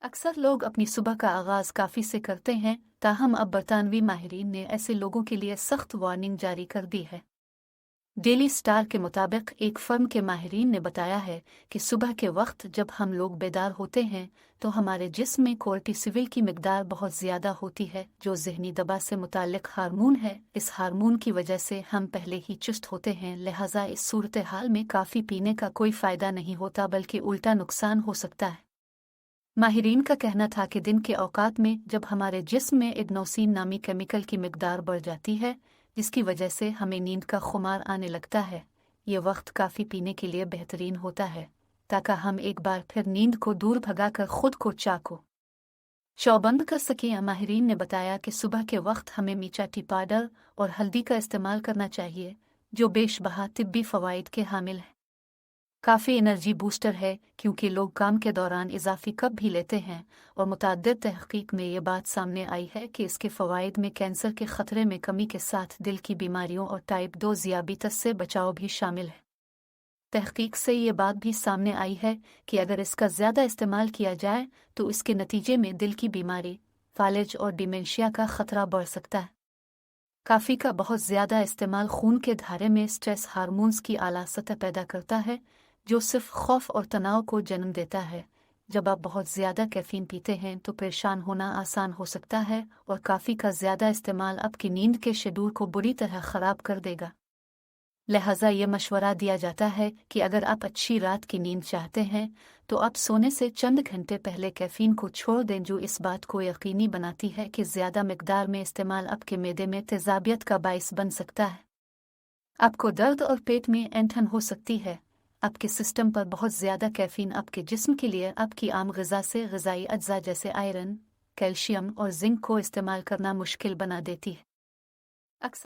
अक्सर लोग अपनी सुबह का आगाज काफ़ी से करते हैं, ताहम अब बरतानवी माहिरीन ने ऐसे लोगों के लिए सख्त वार्निंग जारी कर दी है। डेली स्टार के मुताबिक एक फर्म के माहिरीन ने बताया है कि सुबह के वक्त जब हम लोग बेदार होते हैं तो हमारे जिस्म में कोर्टिसोल की मिकदार बहुत ज़्यादा होती है, जो जहनी दबा से मुताल्लिक हार्मोन है। इस हार्मोन की वजह से हम पहले ही चुस्त होते हैं, लिहाजा इस सूरत हाल में काफ़ी पीने का कोई फ़ायदा नहीं होता बल्कि उल्टा नुकसान हो सकता है। माहिरीन का कहना था कि दिन के औकात में जब हमारे जिस्म में एडनोसिन नामी केमिकल की मिकदार बढ़ जाती है, जिसकी वजह से हमें नींद का खुमार आने लगता है, ये वक्त काफ़ी पीने के लिए बेहतरीन होता है ताकि हम एक बार फिर नींद को दूर भगाकर खुद को चाको शौबंद कर सकें। माहिरीन ने बताया कि सुबह के वक्त हमें मीठा टी पाउडर और हल्दी का इस्तेमाल करना चाहिए, जो बेशबहा तिब्बी फ़वाइद के हामिल है। काफ़ी एनर्जी बूस्टर है क्योंकि लोग काम के दौरान इजाफी कप भी लेते हैं और मुतअद्दिद तहक़ीक़ में ये बात सामने आई है कि इसके फ़वाइद में कैंसर के ख़तरे में कमी के साथ दिल की बीमारियों और टाइप 2 ज़ियाबितस से बचाव भी शामिल है। तहक़ीक़ से ये बात भी सामने आई है कि अगर इसका ज़्यादा इस्तेमाल किया जाए तो इसके नतीजे में दिल की बीमारी, फालिज और डिमेंशिया का ख़तरा बढ़ सकता है। काफ़ी का बहुत ज़्यादा इस्तेमाल खून के धारे में स्ट्रेस हार्मोन्स की आला सतह पैदा करता है, जो सिर्फ खौफ और तनाव को जन्म देता है। जब आप बहुत ज़्यादा कैफ़ीन पीते हैं तो परेशान होना आसान हो सकता है और काफ़ी का ज़्यादा इस्तेमाल आपकी नींद के शेड्यूल को बुरी तरह ख़राब कर देगा। लिहाजा ये मशवरा दिया जाता है कि अगर आप अच्छी रात की नींद चाहते हैं तो आप सोने से चंद घंटे पहले कैफ़ीन को छोड़ दें, जो इस बात को यकीनी बनाती है कि ज़्यादा मिकदार में इस्तेमाल आपके मैदे में तेज़ाबियत का बाइस बन सकता है। आपको दर्द और पेट में ऐंठन हो सकती है। आपके सिस्टम पर बहुत ज़्यादा कैफ़ीन आपके जिस्म के लिए आपकी आम ग़िज़ा से ग़िज़ाई अज्जा जैसे आयरन, कैल्शियम और जिंक को इस्तेमाल करना मुश्किल बना देती है।